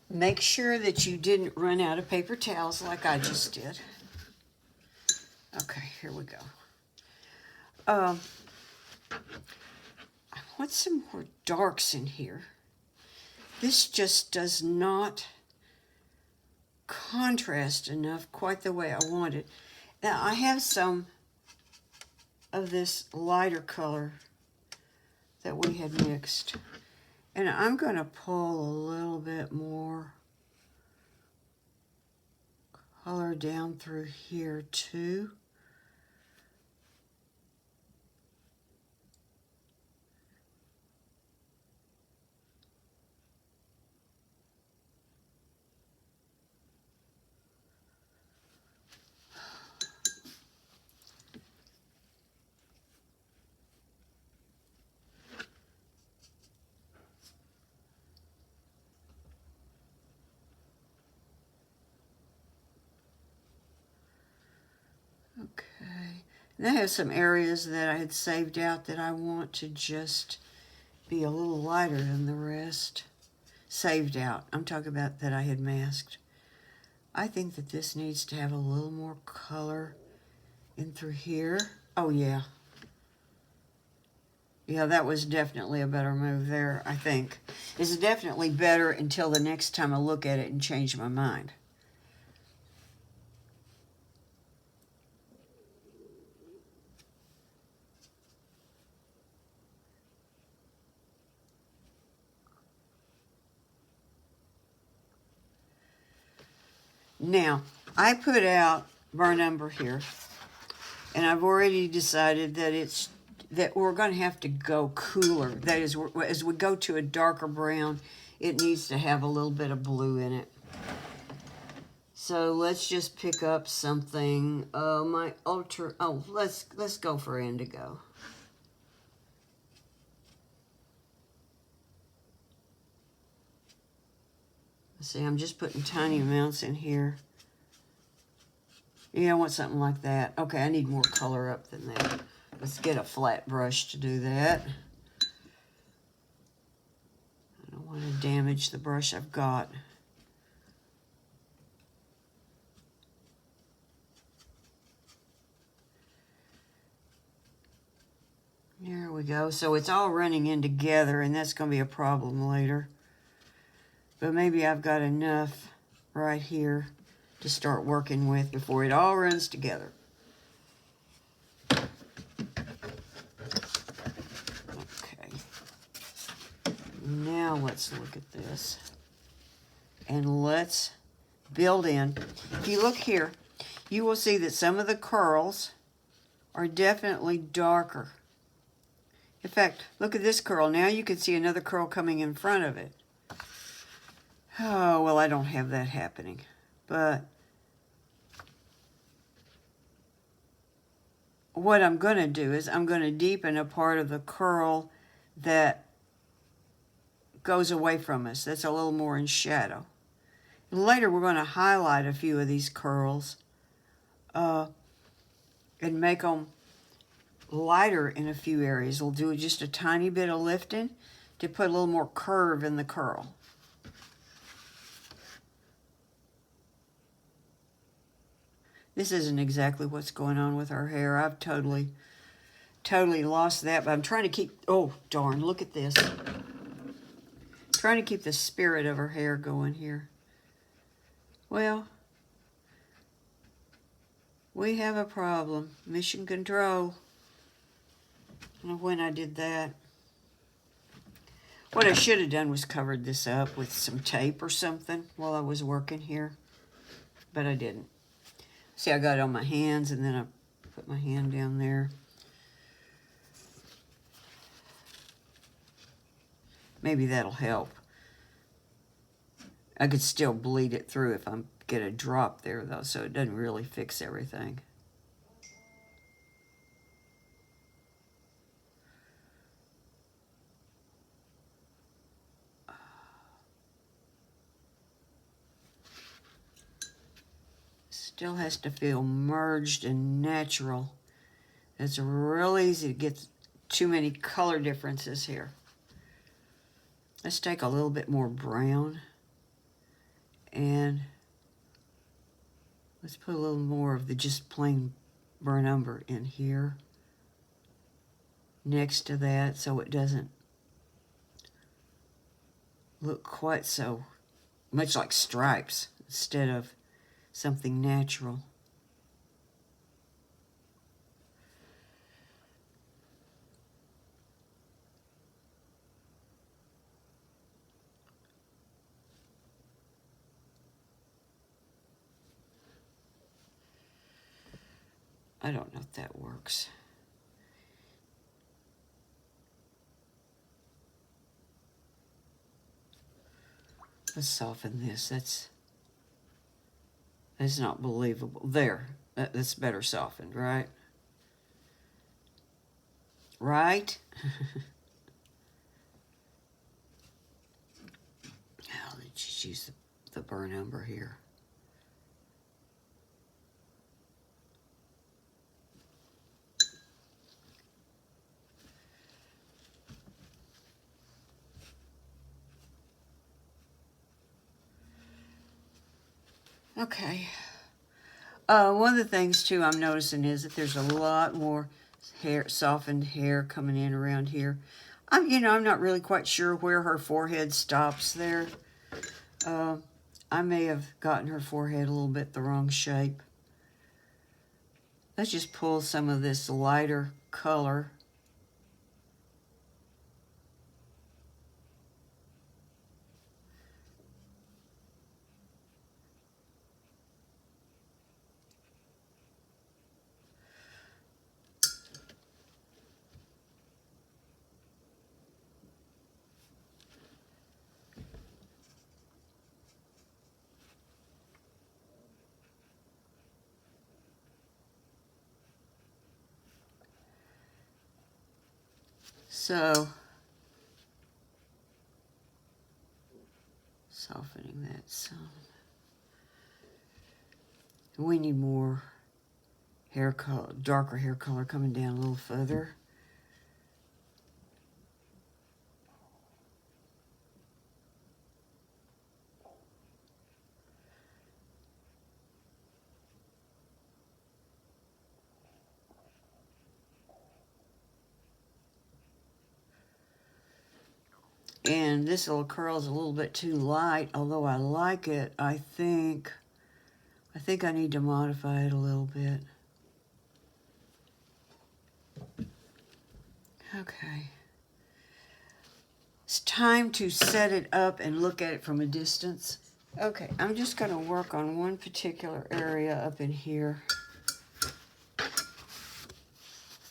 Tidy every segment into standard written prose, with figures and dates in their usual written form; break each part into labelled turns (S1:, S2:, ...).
S1: Make sure that you didn't run out of paper towels like I just did. Okay, here we go. I want some more darks in here. This just does not contrast enough quite the way I want it. Now, I have some of this lighter color that we had mixed. And I'm going to pull a little bit more color down through here too. Okay, and I have some areas that I had saved out that I want to just be a little lighter than the rest. Saved out. I'm talking about that I had masked. I think that this needs to have a little more color in through here. Oh yeah. Yeah, that was definitely a better move there, I think. It's definitely better until the next time I look at it and change my mind. Now, I put out burn umber here, and I've already decided that we're going to have to go cooler. That is, as we go to a darker brown, it needs to have a little bit of blue in it. So let's just pick up something. Let's go for indigo. See, I'm just putting tiny amounts in here. Yeah, I want something like that. Okay, I need more color up than that. Let's get a flat brush to do that. I don't want to damage the brush I've got. There we go. So it's all running in together, and that's going to be a problem later. But maybe I've got enough right here to start working with before it all runs together. Okay. Now let's look at this. And let's build in. If you look here, you will see that some of the curls are definitely darker. In fact, look at this curl. Now you can see another curl coming in front of it. Oh, well, I don't have that happening. But what I'm going to do is I'm going to deepen a part of the curl that goes away from us. That's a little more in shadow. And later we're going to highlight a few of these curls and make them lighter in a few areas. We'll do just a tiny bit of lifting to put a little more curve in the curl. This isn't exactly what's going on with our hair. I've totally lost that, but I'm trying to keep, oh darn, look at this. Trying to keep the spirit of her hair going here. Well, we have a problem. Mission control. I don't know when I did that. What I should have done was covered this up with some tape or something while I was working here, but I didn't. See, I got it on my hands, and then I put my hand down there. Maybe that'll help. I could still bleed it through if I get a drop there, though, so it doesn't really fix everything. Still has to feel merged and natural. It's real easy to get too many color differences here. Let's take a little bit more brown. And let's put a little more of the just plain burnt umber in here next to that so it doesn't look quite so much like stripes instead of something natural. I don't know if that works. Let's soften this. That's not believable. There. That's better softened, right? Right? Now let's just use the burnt umber here. Okay. One of the things too I'm noticing is that there's a lot more hair, softened hair coming in around here. I'm not really quite sure where her forehead stops there. I may have gotten her forehead a little bit the wrong shape. Let's just pull some of this lighter color. So, softening that some. We need more hair color, darker hair color coming down a little further. And this little curl is a little bit too light, although I like it. I think I need to modify it a little bit. Okay. It's time to set it up and look at it from a distance. Okay, I'm just going to work on one particular area up in here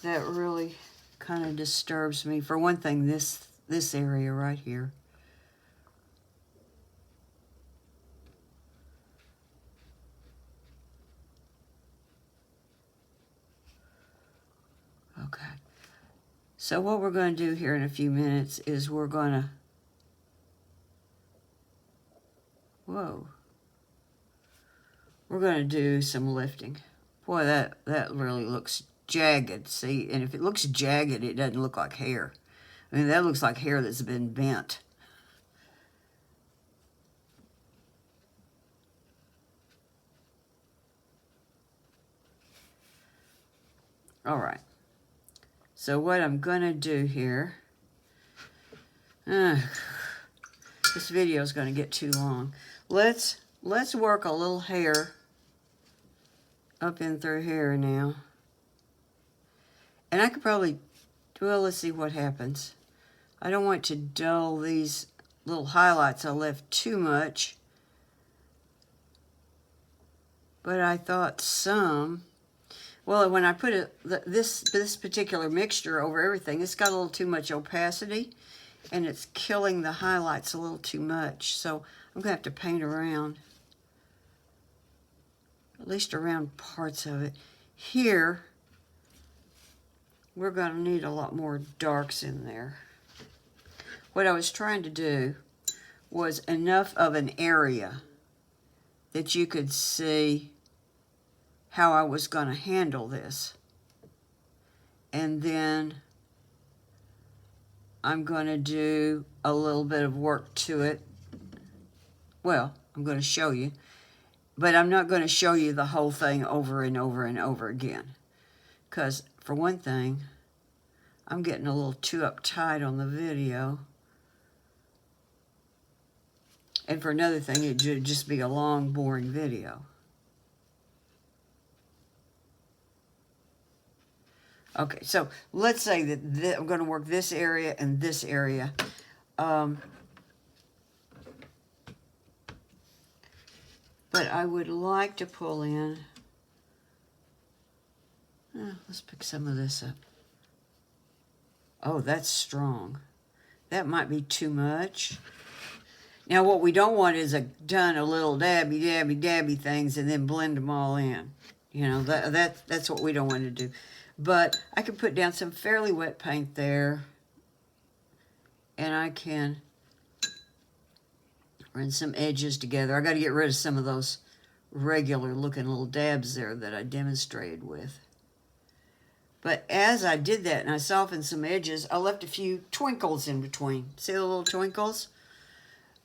S1: that really kind of disturbs me. For one thing, this area right here. Okay. So what we're going to do here in a few minutes is we're going to, we're going to do some lifting. Boy, that really looks jagged. See, and if it looks jagged, it doesn't look like hair. I mean, that looks like hair that's been bent. All right. So what I'm going to do here, this video is going to get too long. Let's work a little hair up in through here now. And I could probably, well, let's see what happens. I don't want to dull these little highlights I left too much. But I thought some, well, when I put this particular mixture over everything, it's got a little too much opacity, and it's killing the highlights a little too much. So I'm going to have to paint around, at least around parts of it. Here, we're going to need a lot more darks in there. What I was trying to do was enough of an area that you could see how I was going to handle this. And then I'm going to do a little bit of work to it. Well, I'm going to show you. But I'm not going to show you the whole thing over and over and over again. Because, for one thing, I'm getting a little too uptight on the video. And for another thing, it would just be a long, boring video. Okay, so let's say that I'm going to work this area and this area. But I would like to pull in. Let's pick some of this up. Oh, that's strong. That might be too much. Now, what we don't want is done a little dabby things and then blend them all in. You know, that's what we don't want to do. But I can put down some fairly wet paint there. And I can run some edges together. I got to get rid of some of those regular looking little dabs there that I demonstrated with. But as I did that and I softened some edges, I left a few twinkles in between. See the little twinkles?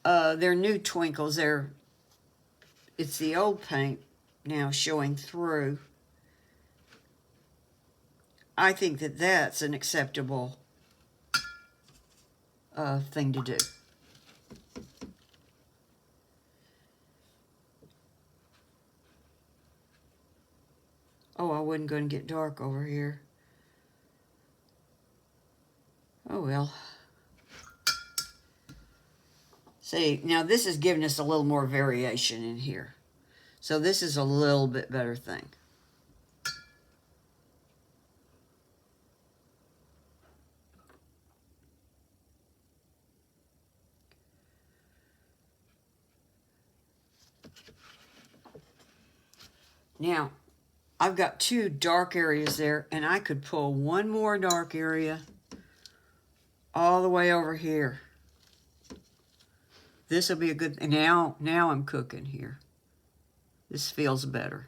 S1: They're new twinkles. It's the old paint now showing through. I think that that's an acceptable thing to do. Oh, I wasn't going to get dark over here. Oh, well. See, now this is giving us a little more variation in here. So this is a little bit better thing. Now, I've got two dark areas there, and I could pull one more dark area all the way over here. This will be a good, now I'm cooking here. This feels better.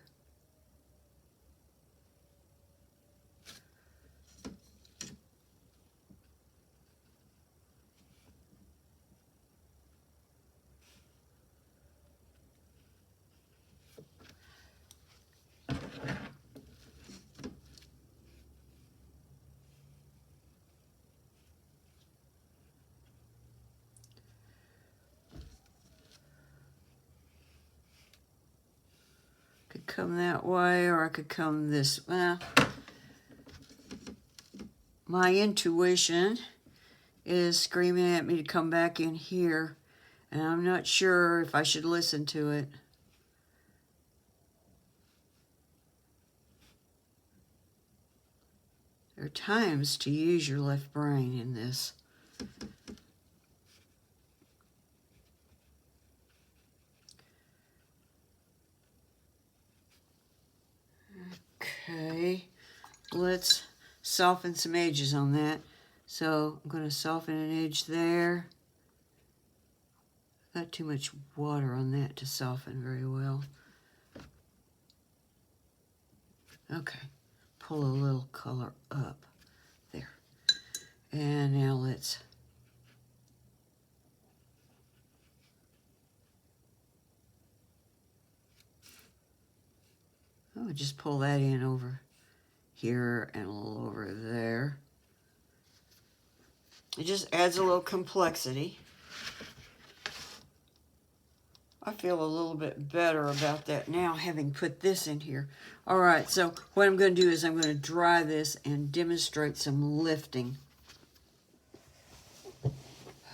S1: Come that way, or I could come this way. My intuition is screaming at me to come back in here, and I'm not sure if I should listen to it. There are times to use your left brain in this. Okay, let's soften some edges on that. So I'm going to soften an edge there. Got too much water on that to soften very well. Okay, pull a little color up there. And now let's just pull that in over here and a little over there. It just adds a little complexity. I feel a little bit better about that now, having put this in here. All right, so what I'm going to do is I'm going to dry this and demonstrate some lifting.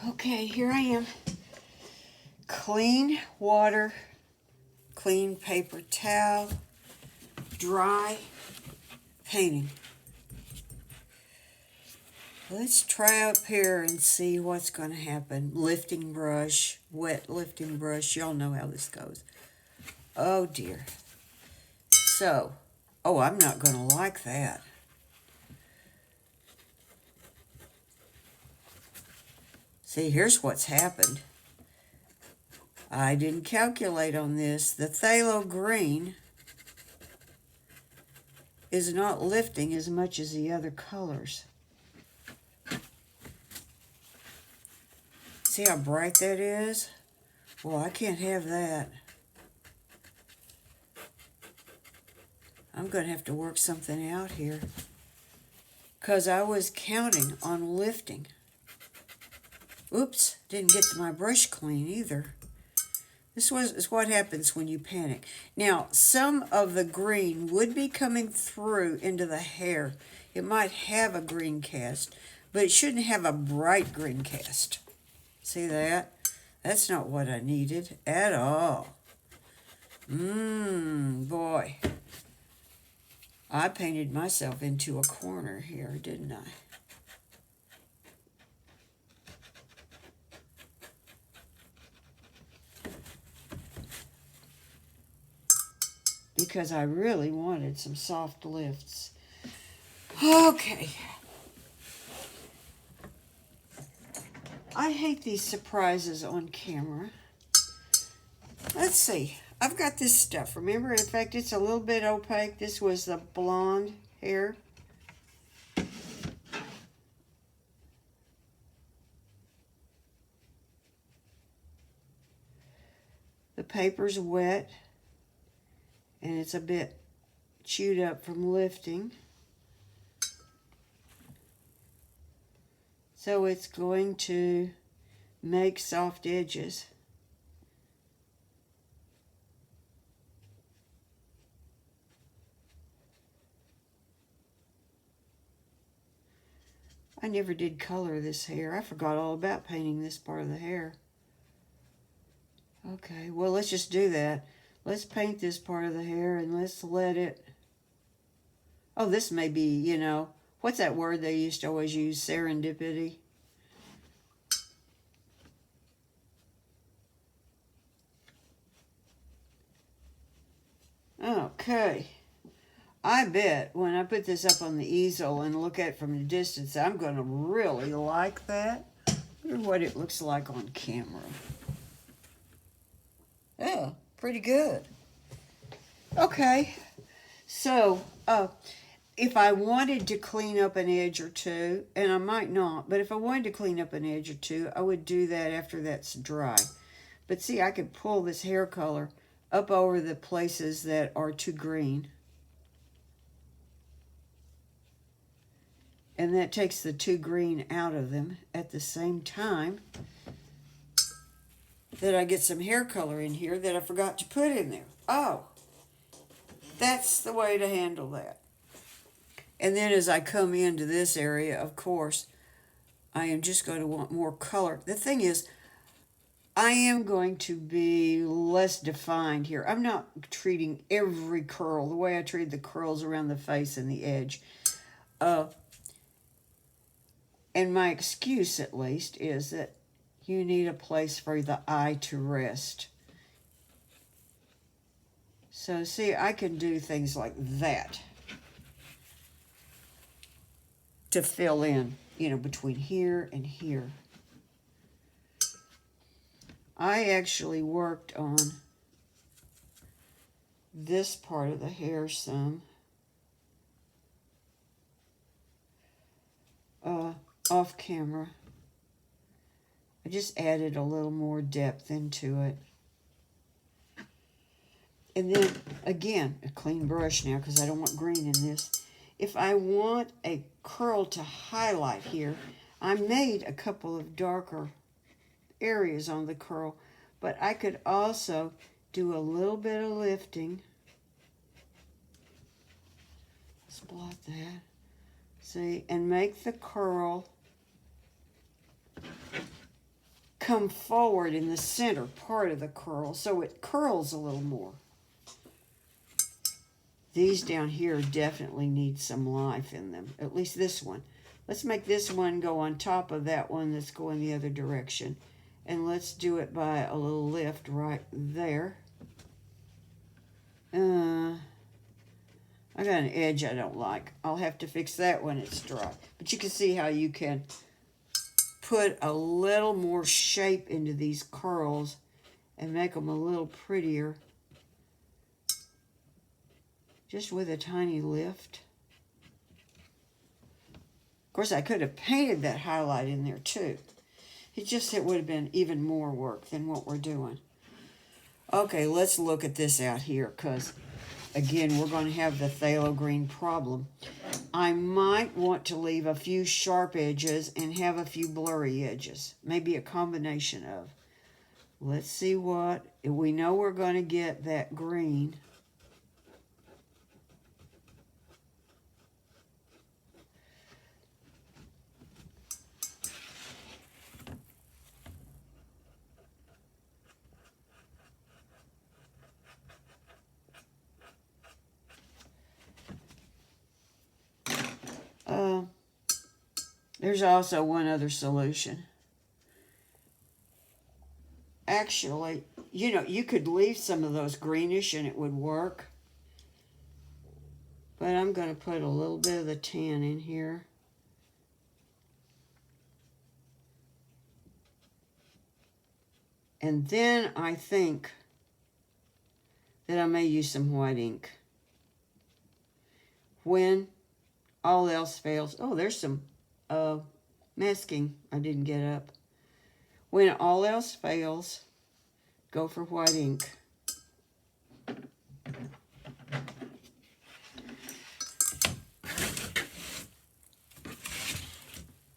S1: Okay, here I am. Clean water, clean paper towel, dry painting. Let's try up here and see what's going to happen. Lifting brush, wet lifting brush. Y'all know how this goes. Oh dear. So, oh, I'm not going to like that. See, here's what's happened. I didn't calculate on this. The phthalo green is not lifting as much as the other colors. See how bright that is? Well, I can't have that. I'm going to have to work something out here. Because I was counting on lifting. Oops, didn't get my brush clean either. This is what happens when you panic. Now, some of the green would be coming through into the hair. It might have a green cast, but it shouldn't have a bright green cast. See that? That's not what I needed at all. Boy. I painted myself into a corner here, didn't I? Because I really wanted some soft lifts. Okay. I hate these surprises on camera. Let's see. I've got this stuff. Remember, in fact, it's a little bit opaque. This was the blonde hair. The paper's wet, and it's a bit chewed up from lifting. So it's going to make soft edges. I never did color this hair. I forgot all about painting this part of the hair. Okay, well, let's just do that. Let's paint this part of the hair and let's let it... Oh, this may be, you know, what's that word they used to always use? Serendipity. Okay. I bet when I put this up on the easel and look at it from a distance, I'm going to really like that. I wonder what it looks like on camera. Yeah, pretty good. Okay, so if I wanted to clean up an edge or two, and I might not, but if I wanted to clean up an edge or two, I would do that after that's dry. But see, I could pull this hair color up over the places that are too green. And that takes the too green out of them at the same time that I get some hair color in here that I forgot to put in there. Oh, that's the way to handle that. And then as I come into this area, of course, I am just going to want more color. The thing is, I am going to be less defined here. I'm not treating every curl the way I treat the curls around the face and the edge. And my excuse, at least, is that you need a place for the eye to rest. So, see, I can do things like that to fill in, you know, between here and here. I actually worked on this part of the hair some. Off camera. I just added a little more depth into it. And then, again, a clean brush now because I don't want green in this. If I want a curl to highlight here, I made a couple of darker areas on the curl, but I could also do a little bit of lifting. Let's blot that. See, and make the curl come forward in the center part of the curl so it curls a little more. These down here definitely need some life in them, at least this one. Let's make this one go on top of that one that's going the other direction. And let's do it by a little lift right there. I got an edge I don't like. I'll have to fix that when it's dry. But you can see how you can put a little more shape into these curls and make them a little prettier. Just with a tiny lift. Of course, I could have painted that highlight in there too. It would have been even more work than what we're doing. Okay, let's look at this out here, because, again, we're going to have the phthalo green problem. I might want to leave a few sharp edges and have a few blurry edges. Maybe a combination of. Let's see what, we know we're going to get that green. There's also one other solution. Actually, you know, you could leave some of those greenish and it would work. But I'm going to put a little bit of the tan in here. And then I think that I may use some white ink. When all else fails. Oh, there's some masking I didn't get up. When all else fails, go for white ink.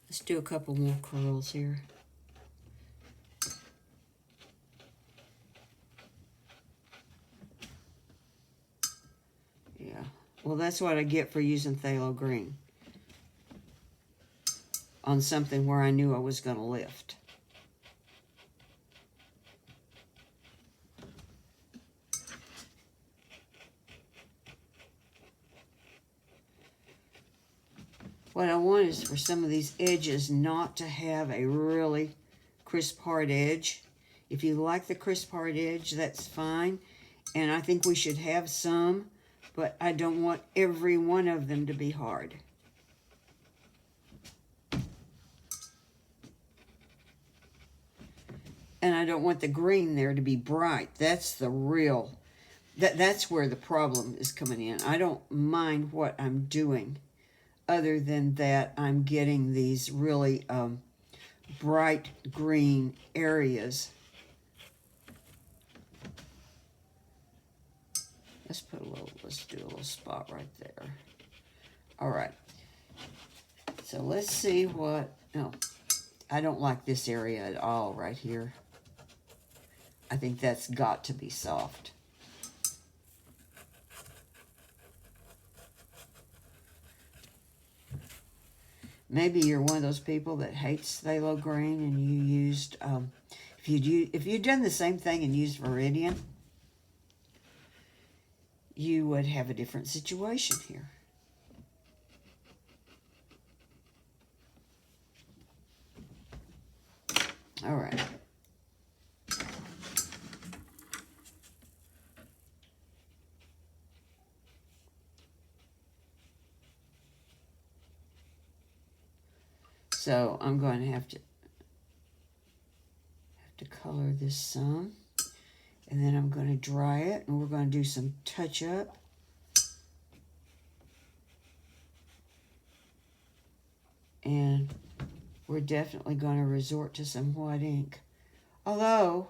S1: Let's do a couple more curls here. Yeah, well, that's what I get for using phthalo green on something where I knew I was going to lift. What I want is for some of these edges not to have a really crisp hard edge. If you like the crisp hard edge, that's fine. And I think we should have some, but I don't want every one of them to be hard. And I don't want the green there to be bright. That's the real, that's where the problem is coming in. I don't mind what I'm doing, other than that I'm getting these really bright green areas. Let's do a little spot right there. All right. So let's see what, no, I don't like this area at all right here. I think that's got to be soft. Maybe you're one of those people that hates phthalo green and you used, if you'd done the same thing and used Viridian, you would have a different situation here. All right. So I'm going to have to color this some. And then I'm going to dry it, and we're going to do some touch-up. And we're definitely going to resort to some white ink. Although,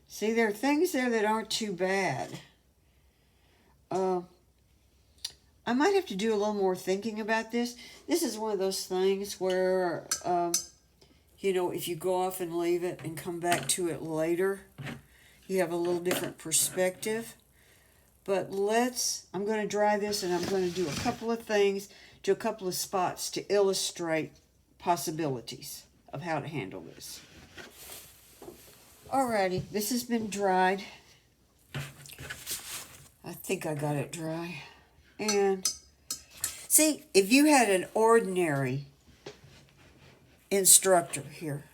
S1: see, there are things there that aren't too bad. I might have to do a little more thinking about this. This is one of those things where, you know, if you go off and leave it and come back to it later, you have a little different perspective. But I'm going to dry this, and I'm going to do a couple of things, do a couple of spots to illustrate possibilities of how to handle this. Alrighty, this has been dried. I think I got it dry. And see, if you had an ordinary instructor here,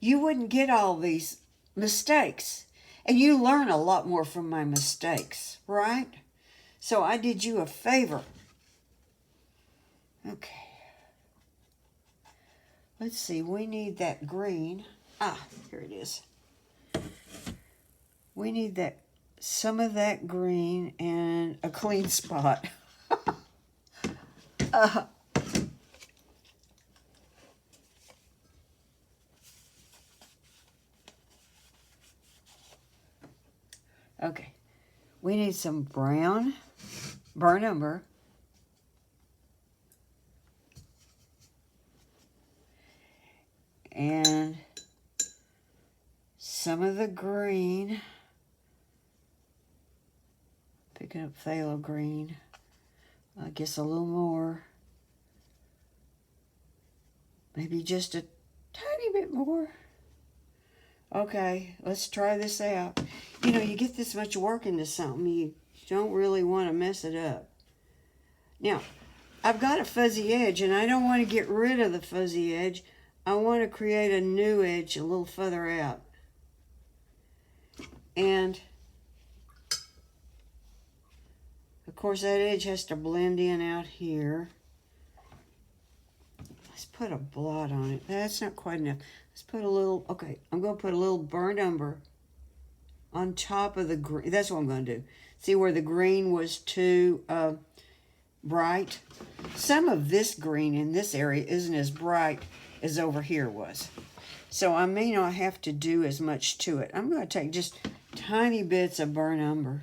S1: you wouldn't get all these mistakes. And you learn a lot more from my mistakes, right? So I did you a favor. Okay. Let's see, we need that green. Ah, here it is. We need that, some of that green and a clean spot. Okay, we need some brown burnt umber. And some of the green. Picking up phthalo green. I guess a little more. Maybe just a tiny bit more. Okay, let's try this out. You know, you get this much work into something, you don't really want to mess it up. Now, I've got a fuzzy edge, and I don't want to get rid of the fuzzy edge. I want to create a new edge a little further out. And, of course, that edge has to blend in out here. Let's put a blot on it. That's not quite enough. Let's put a little, okay, I'm going to put a little burnt umber on top of the green. That's what I'm going to do. See where the green was too bright? Some of this green in this area isn't as bright as over here was. So I may not have to do as much to it. I'm going to take just tiny bits of burnt umber.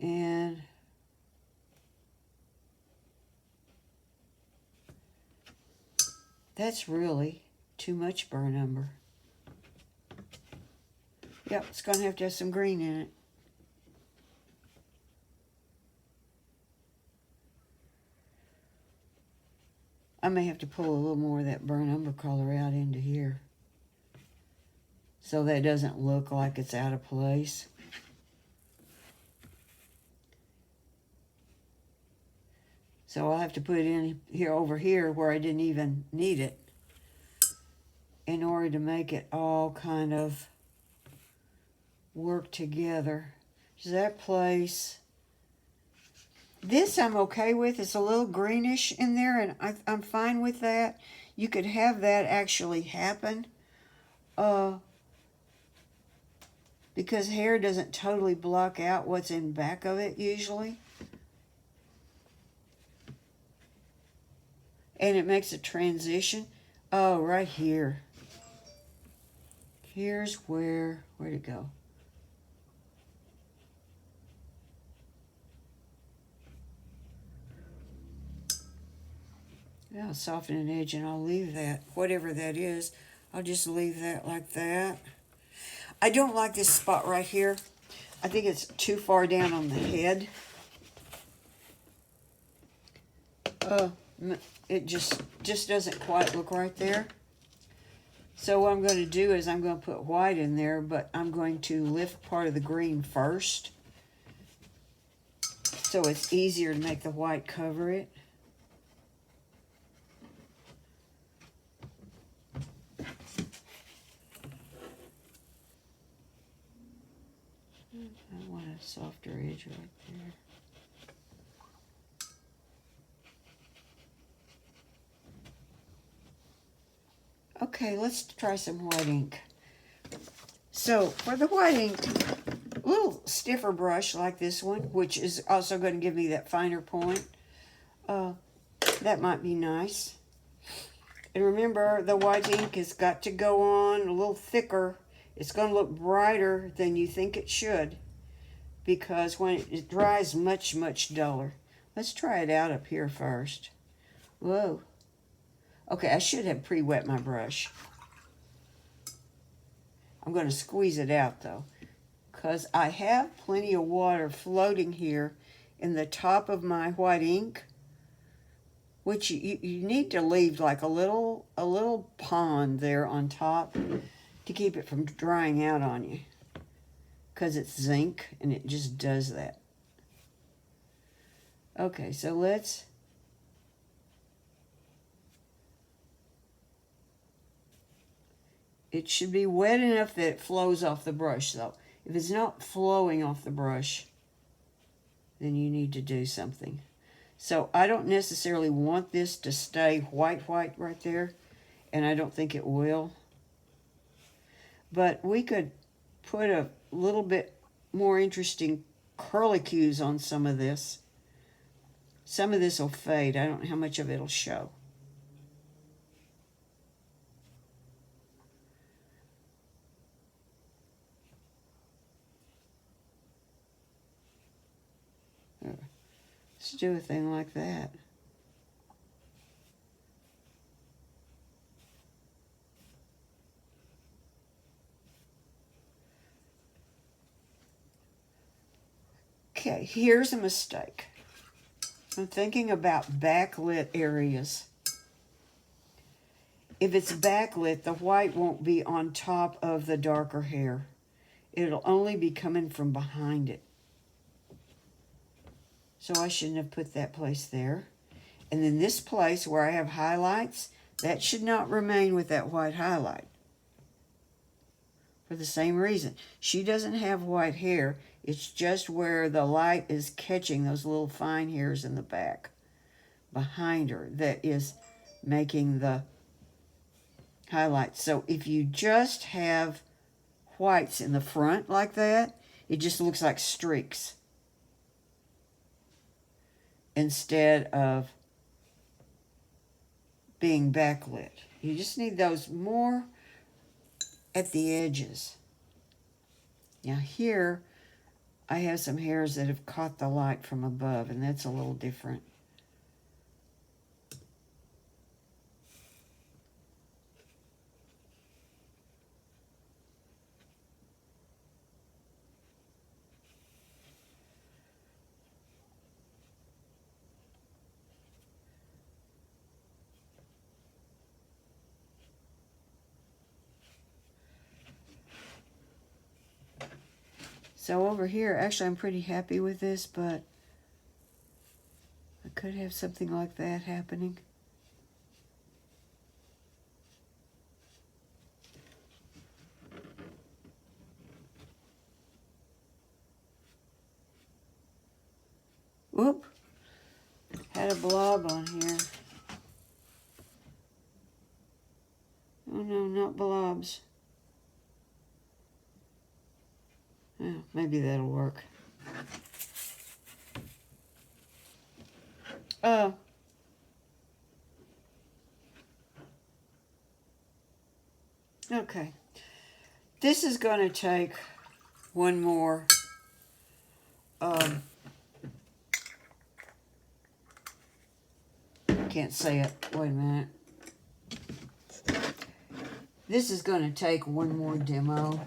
S1: And that's really too much burnt umber. Yep, it's going to have some green in it. I may have to pull a little more of that burnt umber color out into here, so that it doesn't look like it's out of place. So I'll have to put it in here over here where I didn't even need it in order to make it all kind of work together. Does that place? This I'm okay with. It's a little greenish in there, and I'm fine with that. You could have that actually happen because hair doesn't totally block out what's in back of it usually. And it makes a transition. Oh, right here. Here's where'd it go? I'll soften an edge and I'll leave that, whatever that is, I'll just leave that like that. I don't like this spot right here. I think it's too far down on the head. It just doesn't quite look right there. So what I'm going to do is I'm going to put white in there, but I'm going to lift part of the green first, so it's easier to make the white cover it. I want a softer edge right there. Okay, let's try some white ink. So for the white ink, a little stiffer brush like this one, which is also going to give me that finer point. That might be nice. And remember, the white ink has got to go on a little thicker. It's going to look brighter than you think it should, because when it dries, much, much duller. Let's try it out up here first. Whoa. Okay, I should have pre-wet my brush. I'm going to squeeze it out, though, because I have plenty of water floating here in the top of my white ink, which you need to leave like a little pond there on top to keep it from drying out on you, because it's zinc and it just does that. Okay, so let's it should be wet enough that it flows off the brush, though. If it's not flowing off the brush, then you need to do something. So I don't necessarily want this to stay white right there, and I don't think it will. But we could put a little bit more interesting curlicues on some of this. Some of this will fade. I don't know how much of it will show. Let's do a thing like that. Okay, here's a mistake. I'm thinking about backlit areas. If it's backlit, the white won't be on top of the darker hair. It'll only be coming from behind it. So I shouldn't have put that place there. And then this place where I have highlights, that should not remain with that white highlight. For the same reason. She doesn't have white hair. It's just where the light is catching those little fine hairs in the back behind her that is making the highlights. So if you just have whites in the front like that, it just looks like streaks instead of being backlit. You just need those more at the edges. Now here I have some hairs that have caught the light from above, and that's a little different. So over here, actually I'm pretty happy with this, but I could have something like that happening. Whoop, had a blob on here. Oh no, not blobs. Oh, maybe that'll work. Oh. Okay. This is going to take one more can't say it. Wait a minute. This is going to take one more demo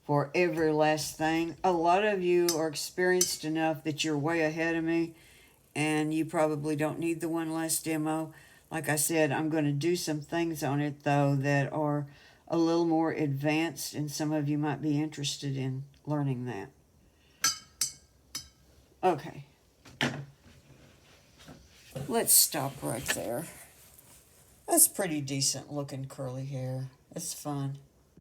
S1: for every last thing. A lot of you are experienced enough that you're way ahead of me, and you probably don't need the one last demo. Like I said, I'm going to do some things on it, though, that are a little more advanced, and some of you might be interested in learning that. Okay. Let's stop right there. That's pretty decent looking curly hair. It's fun.